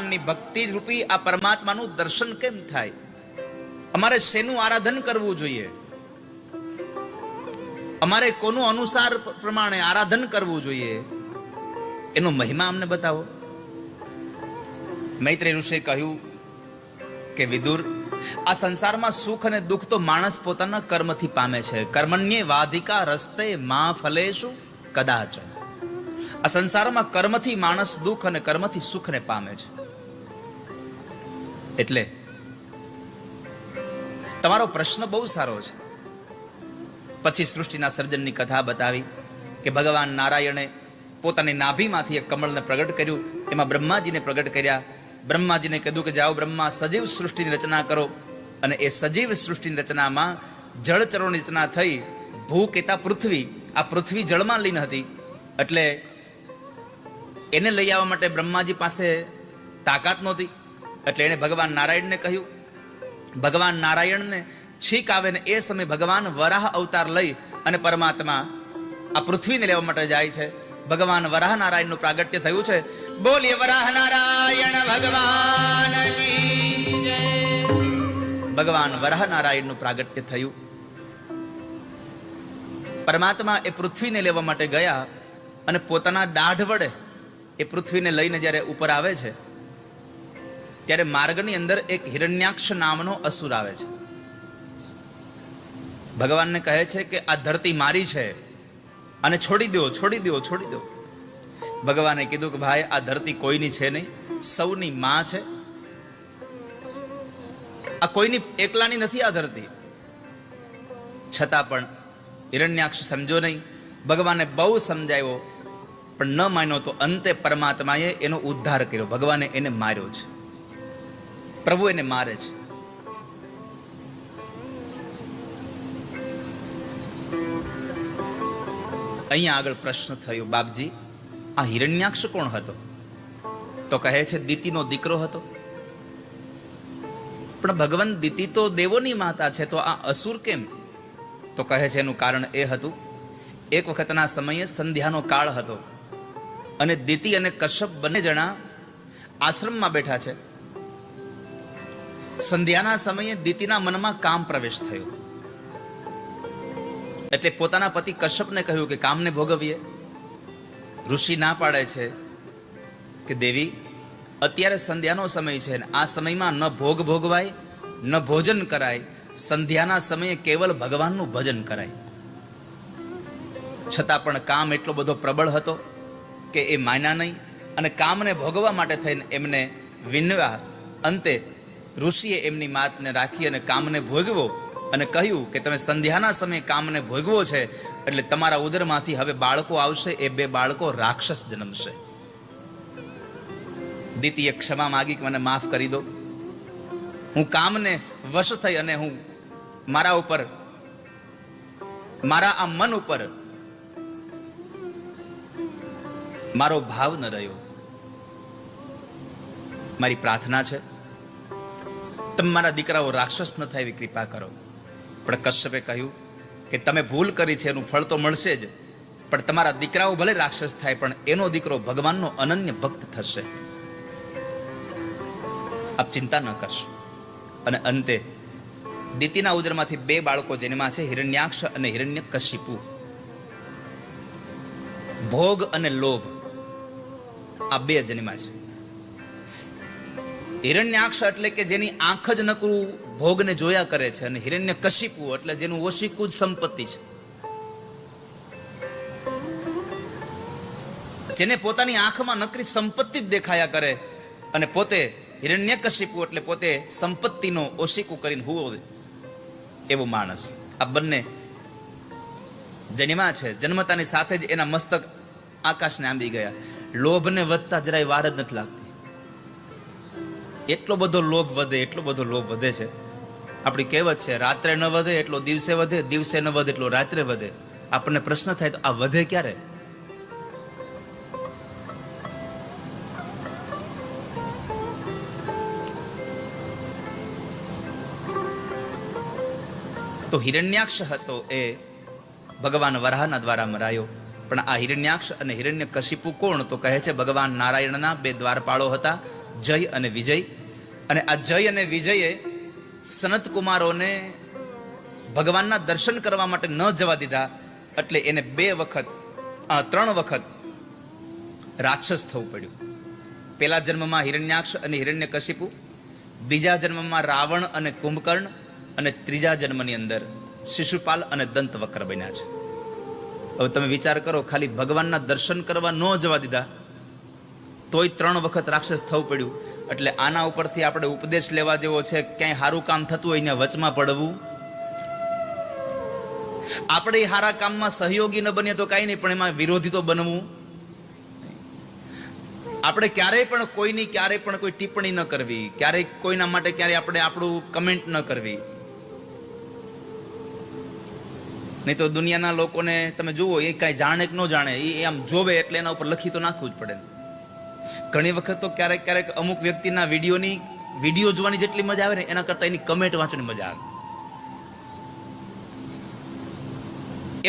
ભક્તિ રૂપી આ પરમાત્માનું દર્શન કેમ થાય? અમારે શેનું આરાધન કરવું જોઈએ? અમારે કોનું અનુસાર પ્રમાણે આરાધન કરવું જોઈએ? એનો મહિમા અમને બતાવો. મૈત્રેય ઋષિએ કહ્યું કે વિદુર, આ સંસારમાં સુખ અને દુઃખ તો માણસ પોતાના કર્મથી પામે છે. કર્મણ્યે વાધિકા રસ્તે મા ફલેશુ કદાચ. આ સંસારમાં કર્મથી માણસ દુઃખ અને કર્મથી સુખને પામે છે. એટલે તમારો પ્રશ્ન બહુ સારો છે. પછી સૃષ્ટિના સર્જનની કથા બતાવી કે ભગવાન નારાયણે પોતાની નાભીમાંથી એક કમળને પ્રગટ કર્યું, એમાં બ્રહ્માજીને પ્રગટ કર્યા. બ્રહ્માજીને કીધું કે જાઓ બ્રહ્મા, સજીવ સૃષ્ટિની રચના કરો. અને એ સજીવ સૃષ્ટિની રચનામાં જળચરોની રચના થઈ. ભૂ કેતા પૃથ્વી, આ પૃથ્વી જળમાં લીન હતી. એટલે એને લઈ આવવા માટે બ્રહ્માજી પાસે તાકાત નહોતી. એટલે એને ભગવાન નારાયણને કહ્યું. ભગવાન નારાયણને છીક આવે ને એ સમયે ભગવાન વરાહ અવતાર લઈ અને પરમાત્મા આ પૃથ્વીને લેવા માટે જાય છે. ભગવાન વરાહ નારાયણનું પ્રાગટ્ય થયું છે. બોલીએ વરાહ નારાયણ ભગવાન કી જય. ભગવાન વરાહ નારાયણનું પ્રાગટ્ય થયું. પરમાત્મા એ પૃથ્વીને લેવા માટે ગયા અને પોતાના દાઢ વડે એ પૃથ્વીને લઈને જ્યારે ઉપર આવે છે ત્યારે માર્ગની અંદર એક હિરણ્યાક્ષ નામનો અસુર આવે છે. ભગવાનને કહે છે કે આ ધરતી મારી છે અને છોડી દો, છોડી દો, છોડી દો. ભગવાને કીધું કે ભાઈ, આ ધરતી કોઈની છે નહીં, સૌની માં છે. આ કોઈની એકલાની નથી આ ધરતી. છતાં પણ હિરણ્યાક્ષ સમજો નહીં. ભગવાને બહુ સમજાવ્યો પણ ન માન્યો. તો અંતે પરમાત્માએ એનો ઉદ્ધાર કર્યો. ભગવાને એને માર્યો છે. પ્રભુ એને મારે છે. અહીંયા આગળ પ્રશ્ન થયો, બાપજી આ હિરણ્યાક્ષ કોણ હતો? તો કહે છે દિતિનો દીકરો હતો. પણ ભગવાન, દિતિ તો દેવોની માતા છે, તો આ અસુર કેમ? તો કહે છે એનું કારણ એ હતું, એક વખતના સમયે સંધ્યાનો કાળ હતો અને દિતિ અને કશ્યપ બંને જણા આશ્રમમાં બેઠા છે. સંધ્યાના સમયે દિતિના મનમાં કામ પ્રવેશ થયો. એટલે પોતાના પતિ કશ્યપને કહ્યું કે કામને ભોગવીએ. ઋષિ ના પાડે છે કે દેવી, અત્યારે સંધ્યાનો સમય છે અને આ સમયમાં ન ભોગ ભોગવાય, ન ભોજન કરાય. સંધ્યાના સમયે કેવલ ભગવાનનું ભજન કરાય. છતાં પણ કામ એટલો બધો પ્રબળ હતો કે એ માન્યા નહીં અને કામને ભોગવવા માટે થઈને એમને વિનવ્યા. અંતે ઋષિએ એમની માતને રાખી અને કામને ભોગવો અને કહ્યું કે તમે સંધ્યાના સમયે કામને ભોગવો છે એટલે તમારા ઉદરમાંથી હવે બાળકો આવશે. એ બે બાળકો રાક્ષસ જન્મશે. દિતિએ ક્ષમા માગી કે મને માફ કરી દો. હું કામને વશ થઈ અને હું મારા ઉપર, મારા આ મન ઉપર મારો ભાવ ન રહ્યો. મારી પ્રાર્થના છે તમે મારા દીકરાઓ રાક્ષસ ન થાય એવી કૃપા કરો. પણ કશ્યપે કહ્યું કે તમે ભૂલ કરી છે, એનું ફળ તો મળશે જ, પણ તમારા દીકરાઓ ભલે રાક્ષસ થાય પણ એનો દીકરો ભગવાનનો અનન્ય ભક્ત થશે. આપ ચિંતા ન કરશો. અને અંતે દિતિના ઉદરમાંથી બે બાળકો જન્મ્યા છે, હિરણ્યાક્ષ અને હિરણ્યકશિપુ. ભોગ અને લોભ આ બે જન્મ્યા છે. હિરણ્યાક્ષ એટલે કે જેની આંખ જ નકરું ભોગને જોયા કરે છે, અને હિરણ્યકશિપુ એટલે જેનું ઓશિકું જ સંપત્તિ છે. જેને પોતાની આંખમાં નકરી સંપત્તિ જ દેખાયા કરે અને પોતે હિરણ્યકશિપુ એટલે પોતે સંપત્તિનો ઓશિકું કરીને હુવો એવો માણસ. આ બંને જન્મ્યા છે. જન્મતાની સાથે જ એના મસ્તક આકાશને આંબી ગયા. લોભને વધતા જરાય વાર જ નથી લાગતી. એટલો બધો લોભ વધે, એટલો બધો લોભ વધે છે. આપણી કહેવત છે, રાત્રે ન વધે એટલો દિવસે વધે, દિવસે ન વધે એટલો રાત્રે વધે. આપણને પ્રશ્ન થાય તો આ વધે ક્યારે? તો હિરણ્યાક્ષ હતો એ ભગવાન વરાહના દ્વારા મરાયો. પણ આ હિરણ્યાક્ષ અને હિરણ્યકશિપુ કોણ? તો કહે છે ભગવાન નારાયણના બે દ્વારપાળો હતા. જય અને વિજય. અને આ જય અને વિજયે સનત કુમારોને ભગવાનના દર્શન કરવા માટે ન જવા દીધા, એટલે એને 3 વખત રાક્ષસ થવું પડ્યું. પહેલા જન્મમાં હિરણ્યાક્ષ અને હિરણ્યકશિપુ, બીજા જન્મમાં રાવણ અને કુંભકર્ણ, અને ત્રીજા જન્મની અંદર શિશુપાલ અને દંતવક્ર બન્યા છે. હવે તમે વિચાર કરો, ખાલી ભગવાનના દર્શન કરવા ન જવા દીધા તોય 3 વખત રાક્ષસ થવું પડ્યું. એટલે આના ઉપરથી આપણે ઉપદેશ લેવા જેવો છે, ક્યાંય સારું કામ થતું હોય ને વચમાં પડવું. આપણે સારા કામમાં સહયોગી ન બનીએ તો કાંઈ નહીં, પણ એમાં વિરોધી તો બનવું. આપણે ક્યારેય પણ કોઈની ક્યારેય પણ કોઈ ટિપ્પણી ન કરવી, ક્યારેય કોઈના માટે ક્યારેય આપણે આપણું કમેન્ટ ન કરવી. નહીં તો દુનિયાના લોકોને તમે જુઓ, એ કાંઈ જાણે કે ન જાણે, એ આમ જોવે એટલે એના ઉપર લખી તો નાખવું જ પડે. ઘણી વખત તો ક્યારેક અમુક વ્યક્તિના વિડીયો જોવાની જેટલી મજા આવે ને એના કરતા એની કમેન્ટ વાંચવાની મજા આવે,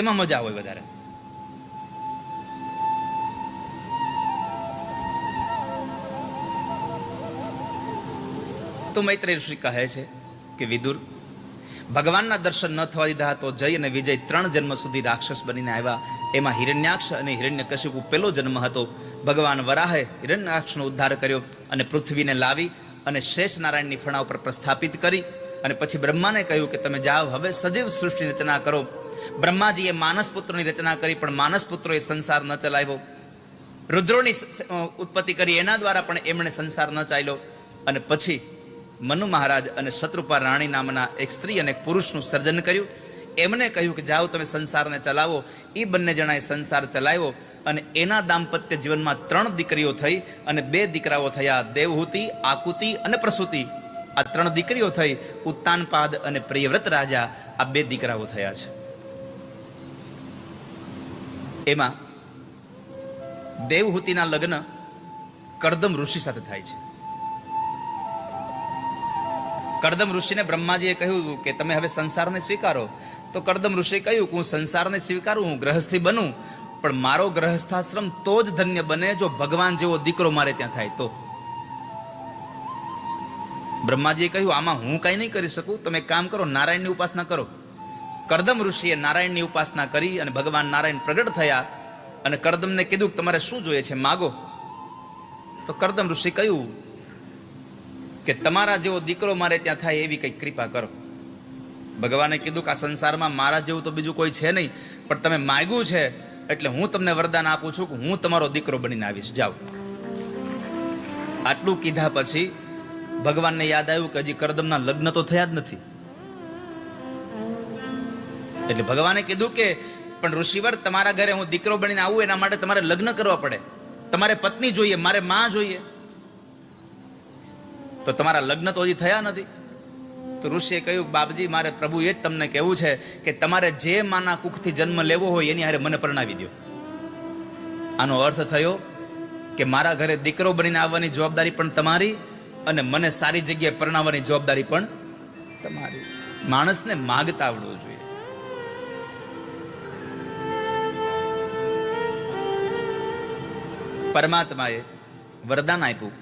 એમાં મજા હોય વધારે. તો મૈત્રેય ઋષિ કહે છે કે વિદુર, ભગવાનના દર્શન ન થવા દીધા તો જય અને વિજય 3 જન્મ સુધી રાક્ષસ બનીને આવ્યા. એમાં હિરણ્યાક્ષ અને હિરણ્યકશિપુ પહેલો જન્મ હતો. ભગવાન વરાહે હિરણ્યાક્ષનો ઉદ્ધાર કર્યો અને પૃથ્વીને લાવી અને શેષ નારાયણની ફણા ઉપર પ્રસ્થાપિત કરી. અને પછી બ્રહ્માને કહ્યું કે તમે જાઓ, હવે સજીવ સૃષ્ટિની રચના કરો. બ્રહ્માજીએ માનસ પુત્રોની રચના કરી, પણ માનસ પુત્રોએ સંસાર ન ચલાવ્યો. રુદ્રોની ઉત્પત્તિ કરી, એના દ્વારા પણ એમણે સંસાર ન ચાલ્યો. અને પછી મનુ મહારાજ અને શત્રુપા રાણી નામના એક સ્ત્રી અને એક પુરુષનું સર્જન કર્યું. એમને કહ્યું કે જાઓ તમે સંસારને ચલાવો. એ બંને જણાએ સંસાર ચલાવ્યો અને એના દાંપત્ય જીવનમાં 3 દીકરીઓ થઈ અને 2 દીકરાઓ થયા, દેવહૂતિ, આકુતિ અને પ્રસૂતિ. આ 3 દીકરીઓ થઈ. ઉત્તાનપાદ અને પ્રિયવ્રત રાજા, આ 2 દીકરાઓ થયા છે. એમાં દેવહૂતિના લગ્ન કરદમ ઋષિ સાથે થાય છે. કરદમ ઋષિને બ્રહ્માજીએ કહ્યું કે તમે હવે સંસારને સ્વીકારો. તો કરદમ ઋષિએ કહ્યું કે હું સંસારને સ્વીકારું, હું ગ્રહસ્થી બનું, પણ મારો ગ્રહસ્થાશ્રમ તો જ ધન્ય બને જો ભગવાન જેવો દીકરો મારે ત્યાં થાય તો. બ્રહ્માજીએ કહ્યું આમાં હું કઈ નહીં કરી શકું, તમે કામ કરો, નારાયણની ઉપાસના કરો. કરદમ ઋષિએ નારાયણની ઉપાસના કરી અને ભગવાન નારાયણ પ્રગટ થયા અને કરદમને કીધું કે તમારે શું જોઈએ છે, માગો. તો કરદમ ઋષિ કહ્યું કે તમારા જેવો દીકરો મારે ત્યાં થાય એવી કંઈક કૃપા કરો. ભગવાને કીધું કે આ સંસારમાં મારા જેવું તો બીજું કોઈ છે નહીં, પણ તમે માગ્યું છે એટલે હું તમને વરદાન આપું છું કે હું તમારો દીકરો બનીને આવીશ, જાઓ. આટલું કીધા પછી ભગવાનને યાદ આવ્યું કે હજી કરદમના લગ્ન તો થયા જ નથી. એટલે ભગવાને કીધું કે પણ ઋષિવર, તમારા ઘરે હું દીકરો બનીને આવું એના માટે તમારે લગ્ન કરવા પડે, તમારે પત્ની જોઈએ, મારે માં જોઈએ. તો તમારા લગ્ન તો હજી થયા નથી. તો ઋષિએ કહ્યું બાપજી, મારે પ્રભુ એ જ તમને કહેવું છે કે તમારે જે માના કુખથી જન્મ લેવો હોય એની હારે મને પરણાવી દો. આનો અર્થ થયો કે મારા ઘરે દીકરો બનીને આવવાની જવાબદારી પણ તમારી અને મને સારી જગ્યાએ પરણાવવાની જવાબદારી પણ તમારી. માણસને માગતા આવડવું જોઈએ. પરમાત્માએ વરદાન આપ્યું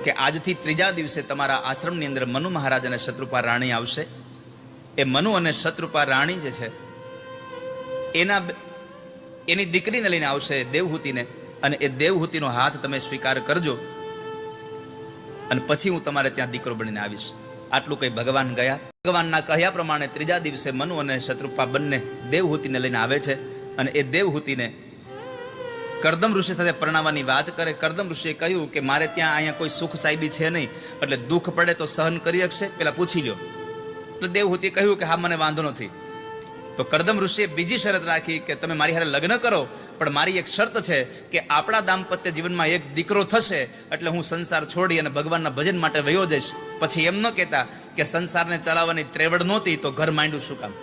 કે આજથી 3જા દિવસે તમારા આશ્રમની અંદર મનુ મહારાજ અને શત્રુપા રાણી આવશે. એ મનુ અને શત્રુપા રાણી જે છે એની દીકરીને લઈને આવશે, દેવહૂતિને, અને એ દેવહૂતિનો હાથ તમે સ્વીકાર કરજો અને પછી હું તમારે ત્યાં દીકરો બનીને આવીશ. આટલું કઈ ભગવાન ગયા. ભગવાનના કહ્યા પ્રમાણે 3જા દિવસે મનુ અને શત્રુપા બંને દેવહૂતિને લઈને આવે છે અને એ દેવહૂતિને કરદમ ઋષિ સાથે પરણાવવાની વાત કરે. કરદમ ઋષિએ કહ્યું કે મારે ત્યાં અહીંયા કોઈ સુખ સાહેબી છે નહીં, એટલે દુઃખ પડે તો સહન કરી શકશે, પેલા પૂછી લ્યો. એટલે દેવહૂતિએ કહ્યું કે હા, મને વાંધો નથી. તો કરદમ ઋષિએ બીજી શરત રાખી કે તમે મારી હારે લગ્ન કરો, પણ મારી એક શરત છે કે આપણા દાંપત્ય જીવનમાં એક દીકરો થશે એટલે હું સંસાર છોડી અને ભગવાનના ભજન માટે વયો જઈશ. પછી એમ ન કહેતા કે સંસારને ચલાવવાની ત્રેવડ નહોતી તો ઘર માંડ્યું શું કામ.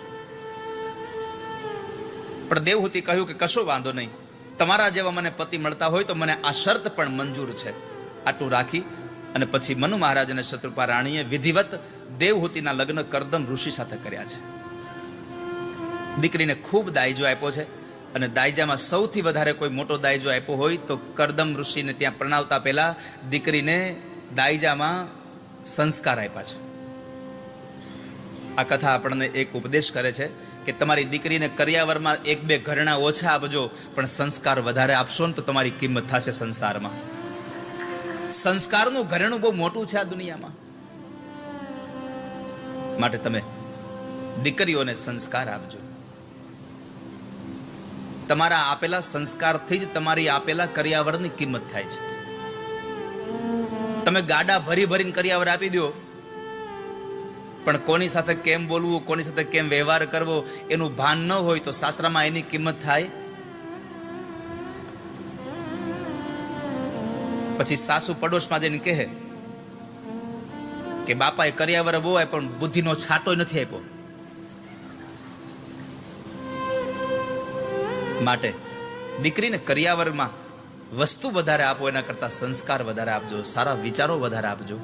પણ દેવહૂતિ કહ્યું કે કશો વાંધો નહીં, તમારા જેવા મને પતિ મળતા હોય તો મને આ શરત પણ મંજૂર છે. આટલું રાખી અને પછી મનુ મહારાજ અને શત્રુપા રાણીએ વિધિવત દેવહૂતિના લગ્ન કરદમ ઋષિ સાથે કર્યા છે. દીકરીને ખૂબ દાયજો આપ્યો છે અને દાયજામાં સૌથી વધારે કોઈ મોટો દાયજો આપ્યો હોય તો કરદમ ઋષિને ત્યાં પ્રણાવતા પહેલા દીકરીને દાયજામાં સંસ્કાર આપ્યા છે. આ કથા આપણને એક ઉપદેશ કરે છે કે તમારી દીકરીને કરિયાવરમાં 1-2 ઘરેણા ઓછા આપજો, પણ સંસ્કાર વધારે આપશો ને તો તમારી કિંમત થશે સંસારમાં. સંસ્કારનું ઘરેણું બહુ મોટું છે આ દુનિયામાં. માટે તમે દીકરીઓને સંસ્કાર આપજો. તમારા આપેલા સંસ્કારથી જ તમારી આપેલા કરિયાવરની કિંમત થાય છે. તમે ગાડા ભરી ભરીને કરિયાવર આપી દો, પણ કોની સાથે કેમ બોલવું, કોની સાથે કેમ વ્યવહાર કરવો એનું ભાન ન હોય તો સાસરામાં એની કિંમત થાય. પછી સાસુ પડોશમાં જઈને કહે કે બાપાએ કરિયાવર બહુ આપ્યો પણ બુદ્ધિનો છાંટો નથી આપ્યો. માટે દીકરીને કરિયાવરમાં વસ્તુ વધારે આપો એના કરતા સંસ્કાર વધારે આપજો, સારા વિચારો વધારે આપજો.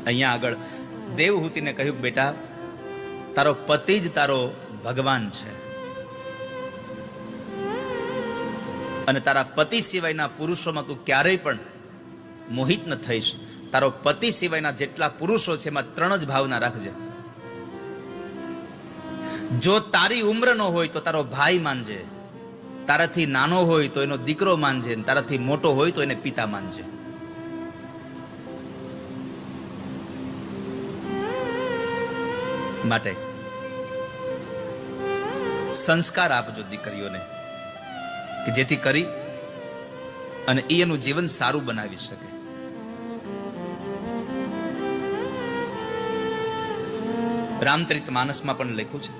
અહીંયા આગળ દેવહૂતિને કહ્યું, બેટા તારો પતિ જ તારો ભગવાન છે અને તારા પતિ સિવાયના પુરુષોમાં તું ક્યારેય પણ મોહિત ન થઈશ. તારો પતિ સિવાયના જેટલા પુરુષો છે એમાં 3 જ ભાવના રાખજે. જો તારી ઉંમરનો હોય તો તારો ભાઈ માનજે, તારાથી નાનો હોય તો એનો દીકરો માનજે, તારાથી મોટો હોય તો એને પિતા માનજે. માટે સંસ્કાર આપજો દીકરીઓને કે જેથી કરી અને એનું જીવન સારું બનાવી શકે. રામચરિત માનસમાં પણ લખ્યું છે,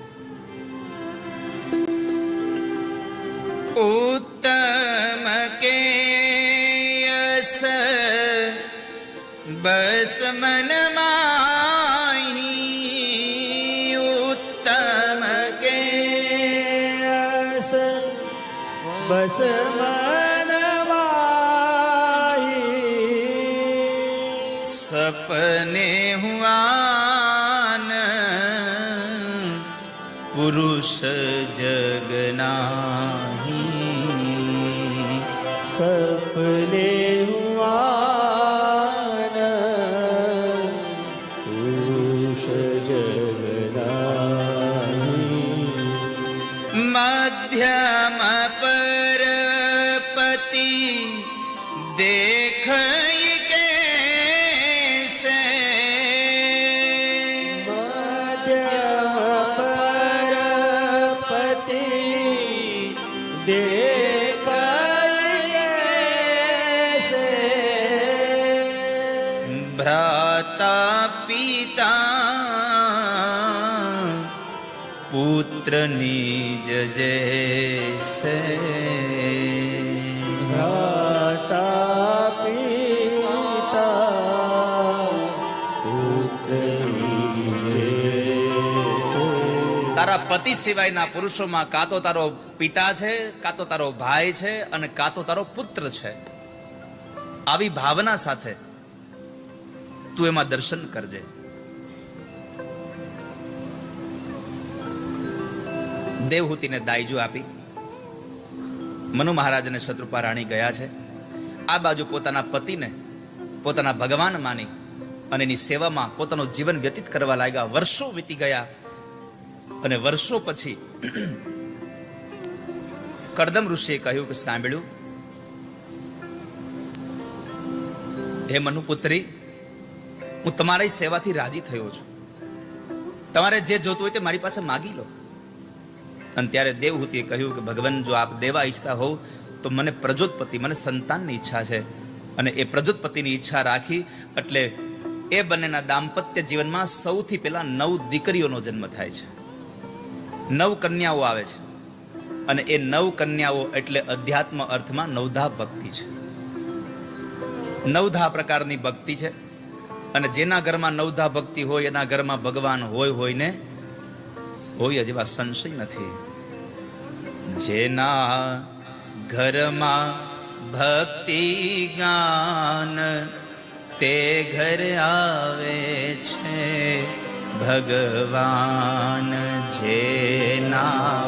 ઉત્તમ કે યસ બસ મન માહી, ઉત્તમ કે યસ બસ મન માહી, સપને હુઆન પુરુષ જગનાહી, સપને હુઆન પુરુષ જગનાહી, મધ્યમ પર પતિ દેખ ભ્રાતા પિતા પુત્ર નિજ જૈસે, ભ્રાતા પિતા પુત્ર નિજ જૈસે. તારા પતિ સિવાયના પુરુષોમાં કાં તો તારો પિતા છે, કાં તો તારો ભાઈ છે અને કાં તો તારો પુત્ર છે. આવી ભાવના સાથે તું એમાં દર્શન કરજે. દેવહૂતિને દાયજો આપી મનુ મહારાજ અને શત્રુપા રાણી ગયા છે. આ બાજુ પોતાના પતિને પોતાના ભગવાન માની અને એની સેવામાં પોતાનું જીવન વ્યતીત કરવા લાગ્યા. વર્ષો વીતી ગયા અને વર્ષો પછી કરદમ ઋષિએ કહ્યું કે સાંભળ્યું હે મનુપુત્રી, હું તમારી સેવાથી રાજી થયો છું. તમારે જે જોતું હોય તે મારી પાસે માગી લો. અને ત્યારે દેવહૂતિએ કહ્યું કે ભગવાન, જો આપ દેવા ઈચ્છતા હોવ તો મને પ્રજોતપતિ, મને સંતાનની ઈચ્છા છે. અને એ પ્રજોતપતિની ઈચ્છા રાખી એટલે એ બંનેના દાંપત્ય જીવનમાં સૌથી પહેલા 9 દીકરીઓનો જન્મ થાય છે, 9 કન્યાઓ આવે છે. અને એ 9 કન્યાઓ એટલે અધ્યાત્મ અર્થમાં નવધા ભક્તિ છે. 9 પ્રકારની ભક્તિ છે અને જેના ઘરમાં 9 ભક્તિ હોય એના ઘરમાં ભગવાન હોય ને હોય, જેવા સંશય નથી. જેના ઘરમાં ભક્તિ જ્ઞાન તે ઘર આવે છે ભગવાન. જેના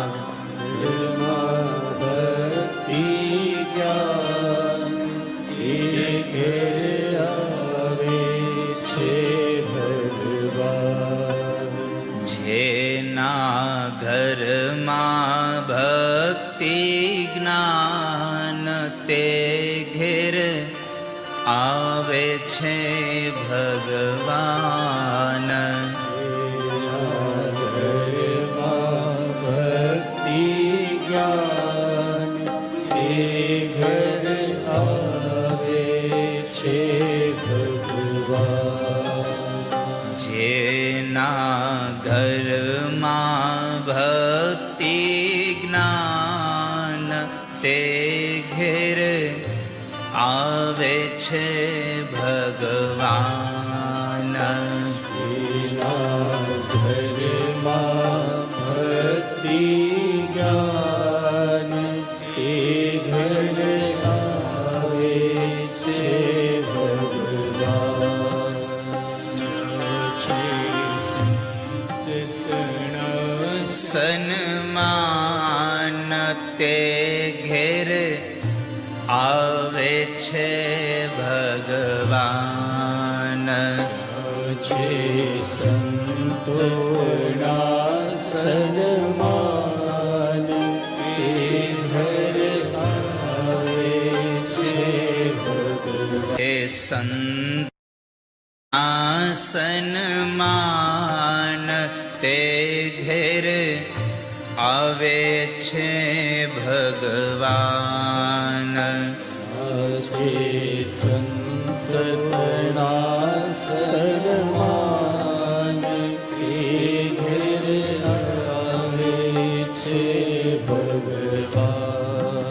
આવે છે ભગવાન. ભક્તિ જ્ઞાન એ ઘર આવે છે ભગવાન. જેના ઘરમાં ભક્તિ જ્ઞાન તે ઘેર આવે છે ભગવાન. ઘરમાં ભક્તિ જ્ઞાન એ ઘર આવે છે ભગવાન. સન્માન તે ઘેર આવે છે ભગવાન. છે સંતોના સન્માન એ ઘર આવે છે ભગવાન. એ સન્માન તે ઘેર આવે છે ભગવાન. છે સંતના સન્માન એ ઘર આવે છે ભગવાન.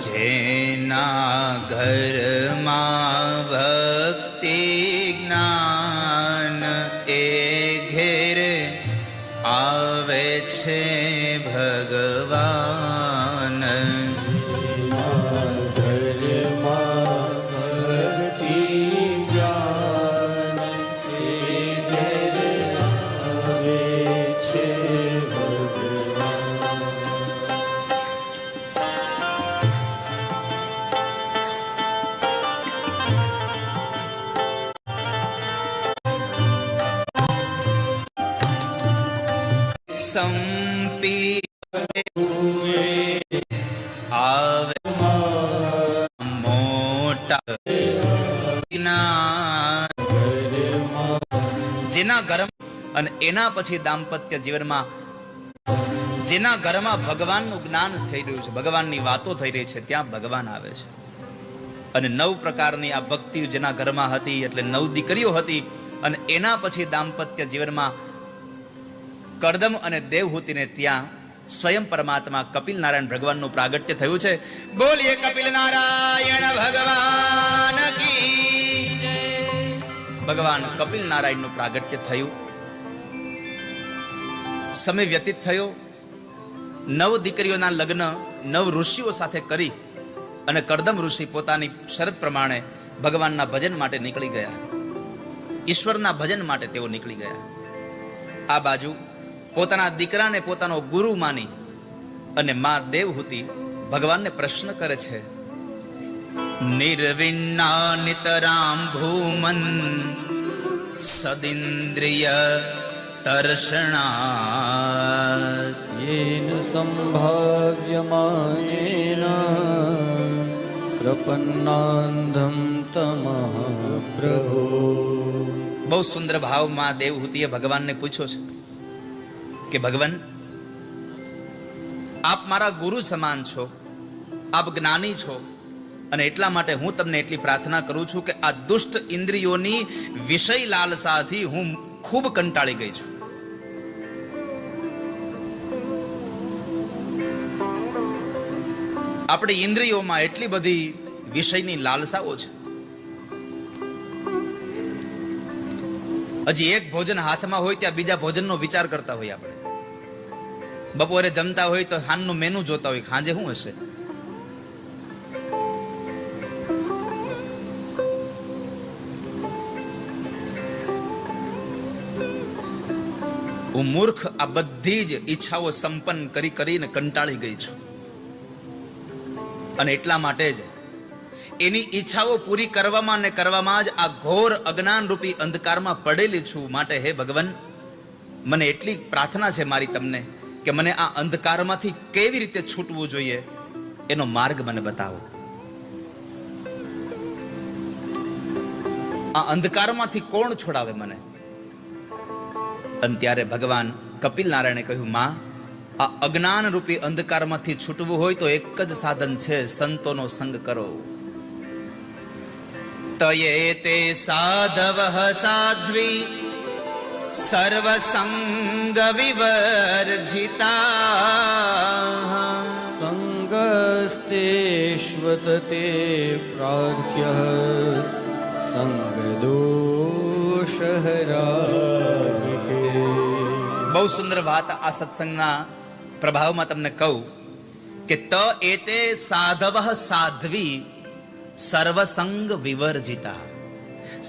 જેના ઘરમાં ભક્તિ જ્ઞાન એ ઘેર આવે છે ભગવાન. ઘરમાં ભક્તિ જ્ઞાન એ ઘર આવે છે ભગવાન. સંપી આવે મોટા જ્ઞાન. જેના ઘરમાં અને એના પછી દાંપત્ય જીવનમાં જેના ઘરમાં ભગવાનનું જ્ઞાન થઈ રહ્યું છે, ભગવાનની વાતો થઈ રહી છે, ત્યાં ભગવાન આવે છે. અને 9 પ્રકારની આ ભક્તિ જેના ઘરમાં હતી, એટલે 9 દીકરીઓ હતી. અને એના પછી દાંપત્ય જીવનમાં કરદમ અને દેવહૂતિને ત્યાં સ્વયં પરમાત્મા કપિલ નારાયણ ભગવાનનું પ્રાગટ્ય થયું છે. બોલીએ કપિલ નારાયણ ભગવાન કી જય. ભગવાન કપિલ નારાયણનું પ્રાગટ્ય થયું. સમય વ્યતીત થયો. 9 દીકરીઓના લગ્ન 9 ઋષિઓ સાથે કરી અને કરદમ ઋષિ પોતાની શરત પ્રમાણે ભગવાનના ભજન માટે નીકળી ગયા. ઈશ્વરના ભજન માટે તેઓ નીકળી ગયા. આ બાજુ પોતાના દીકરાને પોતાનો ગુરુ માની અને માં દેવહૂતિ ભગવાનને પ્રશ્ન કરે છે. નિર્વિન્ના નિતરામ ભૂમન સદિન્દ્રિય તર્ષણા येन संभाव्यमानेन प्रपन्नान्धं तमः प्रभो. બહુ સુંદર ભાવમાં દેવહૂતિએ ભગવાનને પૂછ્યો છે કે ભગવાન, આપ મારા ગુરુ સમાન છો, આપ જ્ઞાની છો, અને એટલા માટે હું તમને એટલી પ્રાર્થના કરું છું કે આ દુષ્ટ ઇન્દ્રિયોની વિષય લાલસાથી હું ખૂબ કંટાળી ગઈ છું. આપણી ઇન્દ્રિયોમાં એટલી બધી વિષયની લાલસાઓ છે. હજી એક ભોજન હાથમાં હોય ત્યાં બીજા ભોજનનો વિચાર કરતા હોય. આપણે બપોરે જમતા હોય તો હાનનું મેનુ જોતા હોય, સાંજે શું હશે. હું મૂર્ખ આ બધી જ ઈચ્છાઓ સંપન્ન કરી કરીને કંટાળી ગઈ છું, અને એટલા માટે જ એની ઈચ્છાઓ પૂરી કરવામાં ને કરવામાં જ આ ઘોર અજ્ઞાન રૂપી અંધકારમાં પડેલી છું. માટે હે ભગવાન, મને એટલી પ્રાર્થના છે મારી તમને કે મને આ અંધકારમાંથી કેવી રીતે છૂટવું જોઈએ એનો માર્ગ મને બતાવો. આ અંધકારમાંથી કોણ છોડાવે મને? અને ત્યારે ભગવાન કપિલ નારાયણે કહ્યું, માં, આ અજ્ઞાન રૂપી અંધકારમાંથી છૂટવું હોય તો એક જ સાધન છે, સંતોનો સંગ કરો. તયે તે સાધવ સાધ્વી સર્વસંગ વિવર્જિતા સંગસ્તેષ્વતતે પ્રાર્થ્ય સંગદોષહરામિકે. બહુ સુંદર વાત આ સત્સંગના પ્રભાવમાં તમને કહું કે ત એતે સાધવ સાધ્વી સર્વસંગ વિવર્જિતા.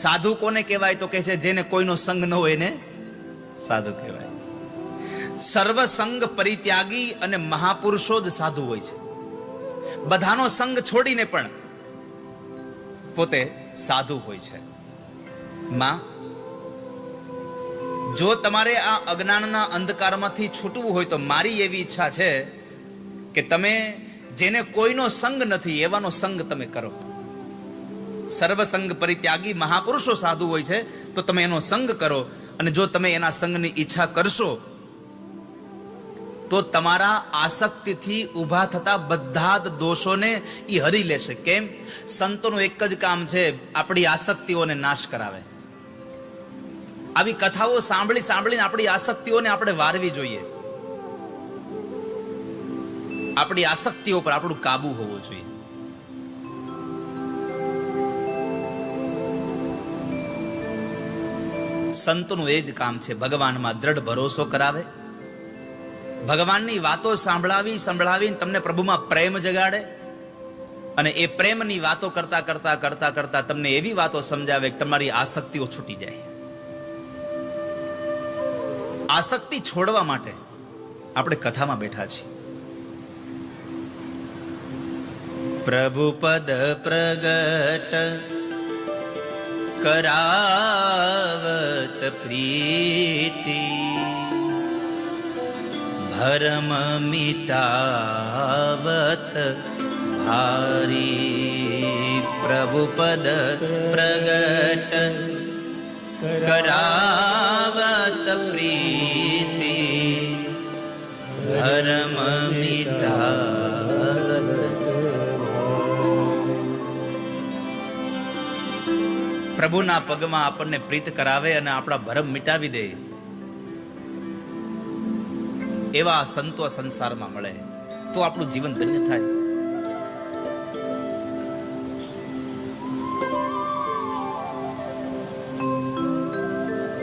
સાધુ કોને કહેવાય? તો કહે છે જેને કોઈનો સંગ ન હોય એને સાધુ કહેવાય. સર્વસંગ પરિત્યાગી અને મહાપુરુષો જ સાધુ હોય છે. બધાનો સંગ છોડીને પણ પોતે સાધુ હોય છે. માં, જો તમારે આ અજ્ઞાનના અંધકારમાંથી છૂટવું હોય તો મારી એવી ઈચ્છા છે કે તમે જેને કોઈનો સંગ નથી એવાનો સંગ તમે કરો. સર્વસંગ પરિત્યાગી મહાપુરુષો સાધુ હોય છે તો તમે એનો સંગ કરો. અને જો તમે એના સંગની ઈચ્છા કરશો તો તમારા આસક્તિથી ઊભા થતા બધા જ દોષોને એ હરી લેશે. કેમ? સંતોનું એક જ કામ છે, આપણી આસક્તિઓને નાશ કરાવે. આવી કથાઓ સાંભળી સાંભળીને આપણી આસક્તિઓને આપણે વારવી જોઈએ. આપણી આસક્તિઓ પર આપણું કાબુ હોવો જોઈએ. સંતોનું એ જ કામ છે, ભગવાનમાં દ્રઢ ભરોસો કરાવે, ભગવાનની વાતો સંભળાવીને તમને પ્રભુમાં પ્રેમ જગાડે, અને એ પ્રેમની વાતો કરતા કરતા કરતા કરતા તમને એવી વાતો સમજાવે કે તમારી આસક્તિઓ છૂટી જાય. આસક્તિ છોડવા માટે આપણે કથામાં બેઠા છીએ. પ્રભુ પદ પ્રગટ કરાવત પ્રીતિ ભરમ મિટાવત ભારી. પ્રભુ પદ પ્રગટ કરાવત પ્રીતિ ભરમ મિટાવત. પ્રભુના પગમાં આપણને પ્રીત કરાવે અને આપણા ભરમ મિટાવી દે એવા સંતો સંસારમાં મળે તો આપણું જીવન ધન્ય થાય.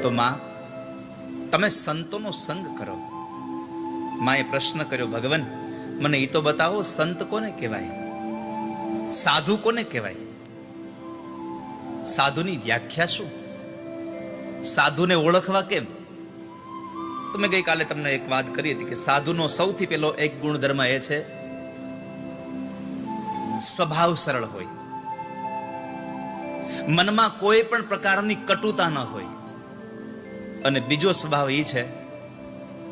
તો માં, તમે સંતોનો સંગ કરો. માએ પ્રશ્ન કર્યો, ભગવાન મને એ તો બતાવો, સંત કોને કહેવાય? સાધુ કોને કહેવાય? સાધુની વ્યાખ્યા શું? સાધુને ઓળખવા કેમ? તો મેં ગઈકાલે તમને એક વાત કરી હતી કે સાધુનો સૌથી પહેલો એક ગુણધર્મ એ છે સ્વભાવ સરળ હોય, મનમાં કોઈ પણ પ્રકારની કટુતા ન હોય. અને બીજો સ્વભાવ એ છે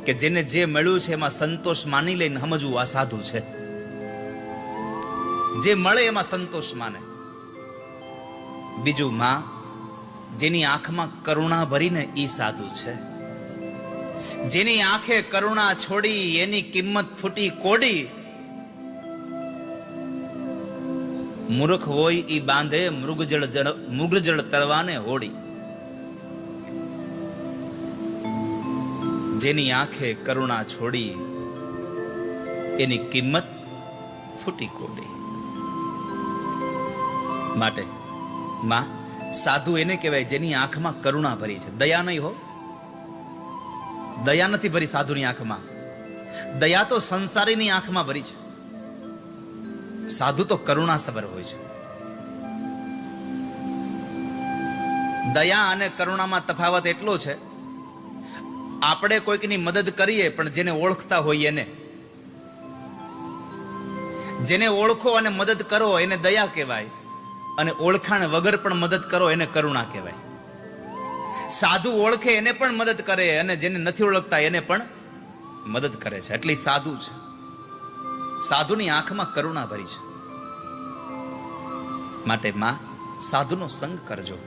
કે જેને જે મળ્યું છે એમાં સંતોષ માની લઈને સમજવું આ સાધુ છે. જે મળે એમાં સંતોષ માને. બીજું, માં, જેની આંખમાં કરુણા ભરીને ઈ સાધુ છે. જેની આંખે કરુણા છોડી એની કિંમત ફૂટી કોડી. મૂર્ખ હોય ઈ બાંધે મૃગજળ તરવાને હોડી. જેની આંખે કરુણા છોડી એની કિંમત ફૂટી કોડી. માટે માં, સાધુ એને કહેવાય જેની આંખમાં કરુણા ભરી છે. દયા નહીં હો, દયા નથી ભરી સાધુની આંખમાં. દયા તો સંસારીની આંખમાં ભરી છે. સાધુ તો કરુણા સભર હોય છે. દયા અને કરુણામાં તફાવત એટલો છે, આપણે કોઈકની મદદ કરીએ પણ જેને ઓળખતા હોઈએ એને. જેને ઓળખો અને મદદ કરો એને દયા કહેવાય, અને ઓળખાણ વગર પણ મદદ કરો એને કરુણા કહેવાય. સાધુ ઓળખે એને પણ મદદ કરે અને જેને નથી ઓળખતા એને પણ મદદ કરે છે. એટલે સાધુ છે. સાધુની આંખમાં કરુણા ભરી છે. માટે માં, સાધુનો સંગ કરજો.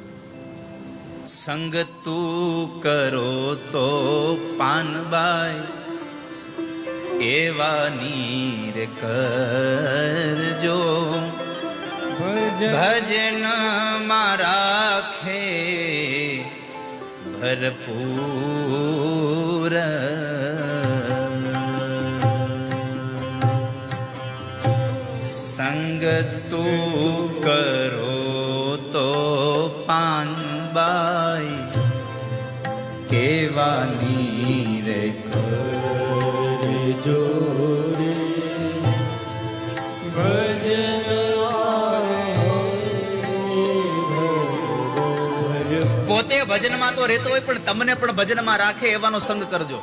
સંગ તું કરો તો પાનબાઈ એવા નીર કરજો ભજન માં રાખે ભરપૂર સંગ તું કરો તો પાનબાઈ એવા નીર કરજો રે ભજન પોતે ભજનમાં તો રહેતો હોય પણ તમને પણ ભજનમાં રાખે એવાનો સંગ કરજો.